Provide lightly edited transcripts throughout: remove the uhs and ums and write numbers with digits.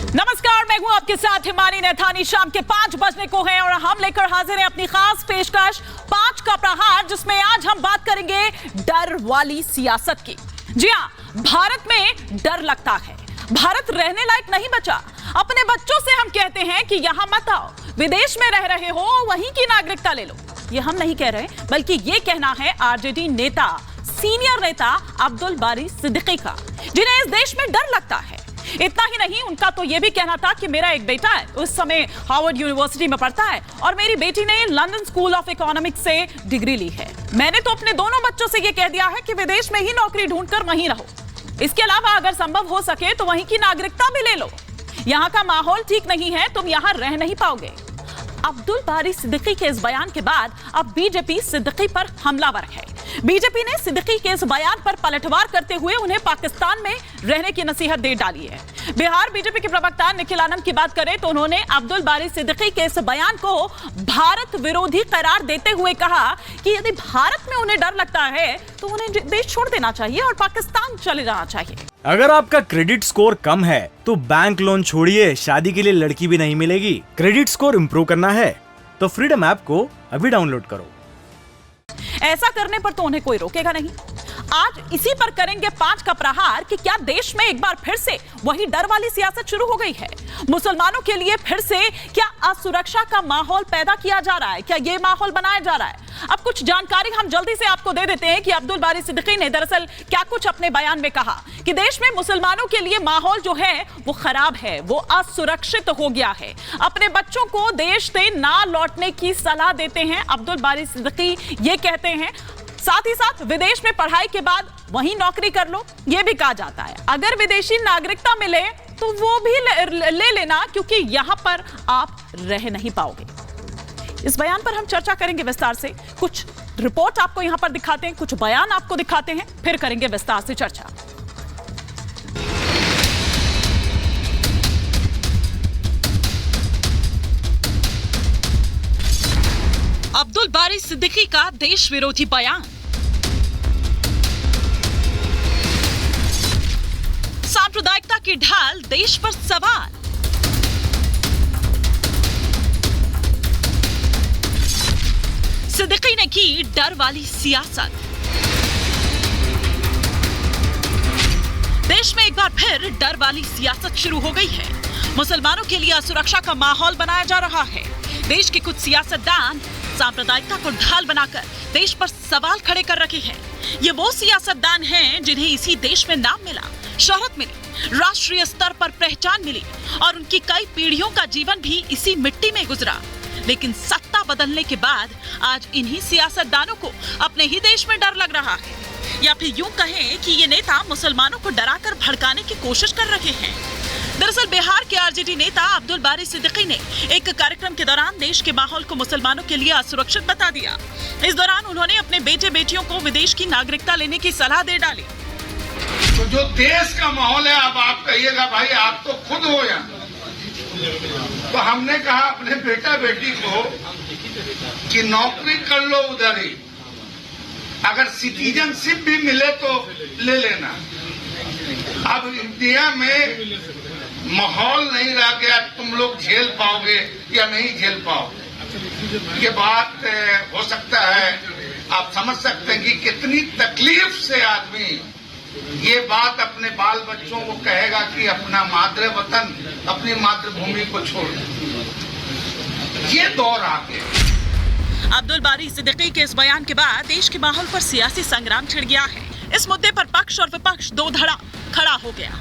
नमस्कार, मैं हूं आपके साथ हिमानी नैथानी। शाम के 5 बजने को हैं और हम लेकर हाजिर हैं अपनी खास पेशकश 5 का प्रहार, जिसमें आज हम बात करेंगे डर वाली सियासत की। जी हां, भारत में डर लगता है, भारत रहने लायक नहीं बचा। अपने बच्चों से हम कहते हैं कि यहां मत आओ, विदेश में रह रहे हो वहीं की नागरिकता ले लो। ये हम नहीं कह रहे, बल्कि ये कहना है आरजेडी नेता, सीनियर नेता अब्दुल बारी सिद्दीकी का, जिन्हें इस देश में डर लगता है। इतना ही नहीं, उनका तो यह भी कहना था कि मेरा एक बेटा है, उस समय हार्वर्ड यूनिवर्सिटी में पढ़ता है और मेरी बेटी ने लंदन स्कूल ऑफ इकोनॉमिक्स से डिग्री ली है। मैंने तो अपने दोनों बच्चों से यह कह दिया है कि विदेश में ही नौकरी ढूंढकर वहीं रहो। इसके अलावा अगर संभव हो सके तो वहीं की नागरिकता भी ले लो। यहाँ का माहौल ठीक नहीं है, तुम यहाँ रह नहीं पाओगे। अब्दुल बारी सिद्दीकी के इस बयान के बाद अब बीजेपी सिद्दीकी पर हमलावर है। बीजेपी ने सिद्दीकी के इस बयान पर पलटवार करते हुए उन्हें पाकिस्तान में रहने की नसीहत दे डाली है। बिहार बीजेपी के प्रवक्ता निखिल आनंद की बात करें तो उन्होंने अब्दुल बारी सिद्दीकी के इस बयान को भारत विरोधी करार देते हुए कहा कि यदि भारत में उन्हें डर लगता है तो उन्हें देश छोड़ देना चाहिए और पाकिस्तान चले जाना चाहिए। अगर आपका क्रेडिट स्कोर कम है तो बैंक लोन छोड़िए, शादी के लिए लड़की भी नहीं मिलेगी। क्रेडिट स्कोर इम्प्रूव करना है तो फ्रीडम ऐप को अभी डाउनलोड करो। ऐसा करने पर तो उन्हें कोई रोकेगा नहीं। आज इसी पर करेंगे 5 का प्रहार कि क्या देश में एक बार फिर से वही डर वाली सियासत शुरू हो गई है। मुसलमानों के लिए फिर से क्या असुरक्षा का माहौल पैदा किया जा रहा है, क्या ये माहौल बनाया जा रहा है। अब कुछ जानकारी हम जल्दी से आपको दे देते हैं कि अब्दुल बारी सिद्दीकी ने दरअसल क्या कुछ अपने बयान में कहा कि देश में मुसलमानों के लिए माहौल जो है वो खराब है, वो असुरक्षित हो गया है। अपने बच्चों को देश से ना लौटने की सलाह देते हैं अब्दुल बारी सिद्दीकी। ये कहते हैं साथ ही साथ विदेश में पढ़ाई के बाद वहीं नौकरी कर लो। यह भी कहा जाता है अगर विदेशी नागरिकता मिले तो वो भी ले लेना, क्योंकि यहां पर आप रह नहीं पाओगे। इस बयान पर हम चर्चा करेंगे विस्तार से। कुछ रिपोर्ट आपको यहां पर दिखाते हैं, कुछ बयान आपको दिखाते हैं, फिर करेंगे विस्तार से चर्चा। अब्दुल बारी सिद्दीकी का देश विरोधी बयान। सांप्रदायिकता की ढाल देश पर सवाल। सिद्दीकी ने की डर वाली सियासत। देश में एक बार फिर डर वाली सियासत शुरू हो गई है। मुसलमानों के लिए असुरक्षा का माहौल बनाया जा रहा है। देश के कुछ सियासतदान सांप्रदायिकता को ढाल बनाकर देश पर सवाल खड़े कर रखे हैं। ये वो सियासतदान हैं जिन्हें इसी देश में नाम मिला, शोहरत मिली, राष्ट्रीय स्तर पर पहचान मिली और उनकी कई पीढ़ियों का जीवन भी इसी मिट्टी में गुजरा। लेकिन सत्ता बदलने के बाद आज इन्हीं सियासतदानों को अपने ही देश में डर लग रहा है, या फिर यूं कहें कि ये नेता मुसलमानों को डराकर भड़काने की कोशिश कर रहे हैं। दरअसल बिहार के आरजेडी नेता अब्दुल बारी सिद्दीकी ने एक कार्यक्रम के दौरान देश के माहौल को मुसलमानों के लिए असुरक्षित बता दिया। इस दौरान उन्होंने अपने बेटे बेटियों को विदेश की नागरिकता लेने की सलाह दे डाली। तो जो देश का माहौल है, अब आप कहिएगा भाई आप तो खुद हो यहाँ। तो हमने कहा अपने बेटा बेटी को कि नौकरी कर लो उधर ही, अगर सिटीजनशिप भी मिले तो ले लेना। अब इंडिया में माहौल नहीं रह गया, तुम लोग झेल पाओगे या नहीं झेल पाओगे। ये बात हो सकता है, आप समझ सकते हैं कि कितनी तकलीफ से आदमी ये बात अपने बाल बच्चों को कहेगा कि अपना मातृ वतन, अपनी मातृभूमि को छोड़। ये दौर आ गया। अब्दुल बारी सिद्दीकी के इस बयान के बाद देश के माहौल पर सियासी संग्राम छिड़ गया है। इस मुद्दे पर पक्ष और विपक्ष दो धड़ा खड़ा हो गया।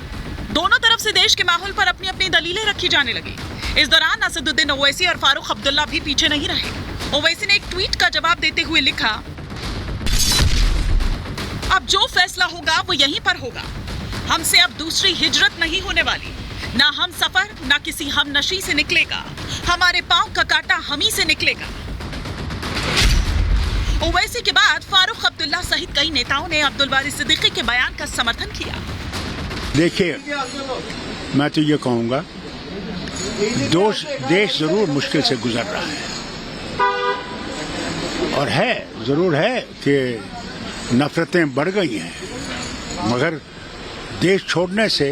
दोनों तरफ से देश के माहौल पर अपनी अपनी दलीलें रखी जाने लगी। इस दौरान असदुद्दीन ओवैसी और फारूक अब्दुल्ला भी पीछे नहीं रहे। ओवैसी ने एक ट्वीट का जवाब देते हुए लिखा, अब जो फैसला होगा वो यहीं पर होगा। हमसे अब दूसरी हिजरत नहीं होने वाली। ना हम सफर ना किसी हम नशी से निकलेगा। हमारे पांव का कांटा हम ही से निकलेगा। ओवैसी के बाद फारूक अब्दुल्ला सहित कई नेताओं ने अब्दुल बारी सिद्दीकी के बयान का समर्थन किया। देखिए, मैं तो ये कहूँगा, देश जरूर मुश्किल से गुजर रहा है और जरूर है कि नफरतें बढ़ गई हैं, मगर देश छोड़ने से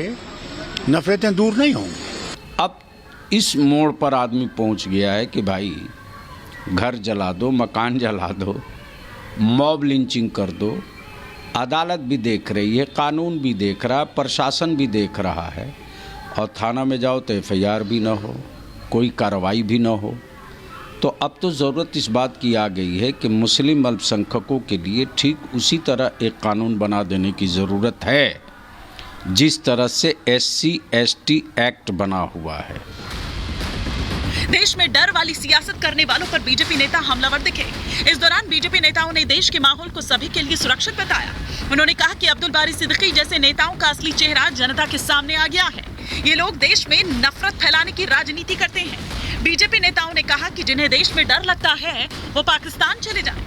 नफरतें दूर नहीं होंगी। अब इस मोड़ पर आदमी पहुंच गया है कि भाई घर जला दो, मकान जला दो, मॉब लिंचिंग कर दो। अदालत भी देख रही है, कानून भी देख रहा है, प्रशासन भी देख रहा है, और थाना में जाओ तो एफआईआर भी ना हो, कोई कार्रवाई भी ना हो। तो अब तो ज़रूरत इस बात की आ गई है कि मुस्लिम अल्पसंख्यकों के लिए ठीक उसी तरह एक कानून बना देने की ज़रूरत है जिस तरह से SC/ST एक्ट बना हुआ है। देश में डर वाली सियासत करने वालों पर बीजेपी नेता हमलावर दिखे। इस दौरान बीजेपी नेताओं ने देश के माहौल को सभी के लिए सुरक्षित बताया। उन्होंने कहा कि अब्दुल बारी सिद्दीकी जैसे नेताओं का असली चेहरा जनता के सामने आ गया है। ये लोग देश में नफरत फैलाने की राजनीति करते हैं। बीजेपी नेताओं ने कहा कि जिन्हें देश में डर लगता है वो पाकिस्तान चले जाएं।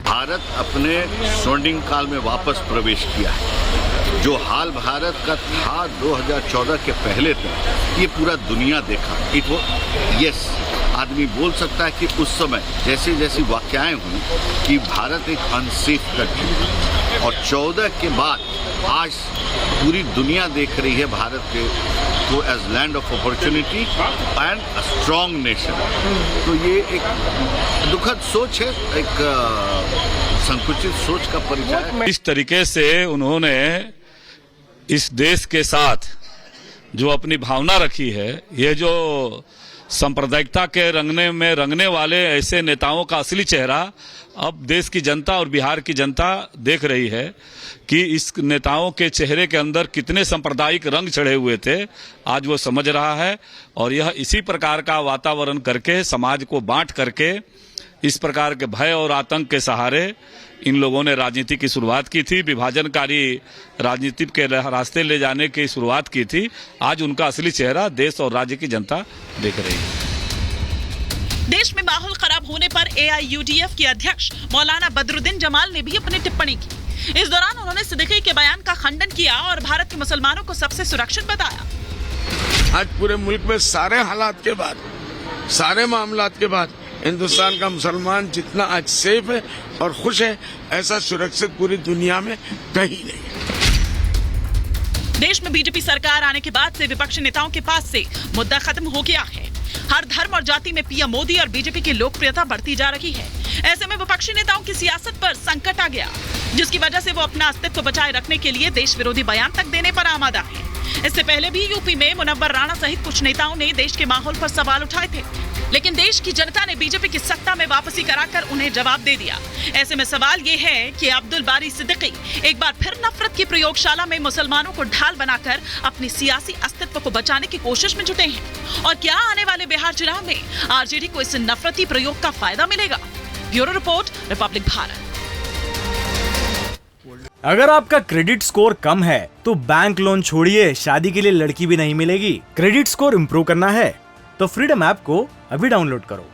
भारत अपने स्वर्णिम काल में वापस प्रवेश किया है। जो हाल भारत का था 2014 के पहले तक, ये पूरा दुनिया देखा। यस, आदमी बोल सकता है कि उस समय जैसे जैसी वाक़याएं हुई कि भारत एक अनसेफ कंट्री है, और 14 के बाद आज पूरी दुनिया देख रही है भारत को as land of opportunity and a strong nation. तो ये एक दुखद सोच है, एक संकुचित सोच का परिचय है। इस तरीके से उन्होंने इस देश के साथ जो अपनी भावना रखी है, ये जो सांप्रदायिकता के रंगने वाले ऐसे नेताओं का असली चेहरा अब देश की जनता और बिहार की जनता देख रही है कि इस नेताओं के चेहरे के अंदर कितने सांप्रदायिक रंग चढ़े हुए थे, आज वो समझ रहा है। और यह इसी प्रकार का वातावरण करके, समाज को बांट करके, इस प्रकार के भय और आतंक के सहारे इन लोगों ने राजनीति की शुरुआत की थी, विभाजनकारी राजनीति के रास्ते ले जाने की शुरुआत की थी। आज उनका असली चेहरा देश और राज्य की जनता देख रही है। देश में माहौल खराब होने पर AIUDF के अध्यक्ष मौलाना बदरुद्दीन जमाल ने भी अपनी टिप्पणी की। इस दौरान उन्होंने सिद्दीकी के बयान का खंडन किया और भारत के मुसलमानों को सबसे सुरक्षित बताया। आज पूरे मुल्क में सारे हालात के बाद, सारे मामलात के बाद हिंदुस्तान का मुसलमान जितना आज सेफ है और खुश है, ऐसा सुरक्षित पूरी दुनिया में कहीं नहीं है। देश में बीजेपी सरकार आने के बाद से विपक्षी नेताओं के पास से मुद्दा खत्म हो गया है। हर धर्म और जाति में पीएम मोदी और बीजेपी की लोकप्रियता बढ़ती जा रही है। ऐसे में विपक्षी नेताओं की सियासत पर संकट आ गया, जिसकी वजह से वो अपना अस्तित्व बचाए रखने के लिए देश विरोधी बयान तक देने पर आमादा है। इससे पहले भी यूपी में मुनव्वर राणा सहित कुछ नेताओं ने देश के माहौल पर सवाल उठाए थे, लेकिन देश की जनता ने बीजेपी की सत्ता में वापसी कराकर उन्हें जवाब दे दिया। ऐसे में सवाल ये है कि अब्दुल बारी सिद्दीकी एक बार फिर नफरत की प्रयोगशाला में मुसलमानों को ढाल बनाकर अपने सियासी अस्तित्व को बचाने की कोशिश में जुटे हैं, और क्या आने वाले बिहार चुनाव में आरजेडी को इस नफरती प्रयोग का फायदा मिलेगा? Bureau report, Republic Bharat. अगर आपका क्रेडिट स्कोर कम है तो बैंक लोन छोड़िए, शादी के लिए लड़की भी नहीं मिलेगी। क्रेडिट स्कोर इम्प्रूव करना है तो फ्रीडम ऐप को अभी डाउनलोड करो।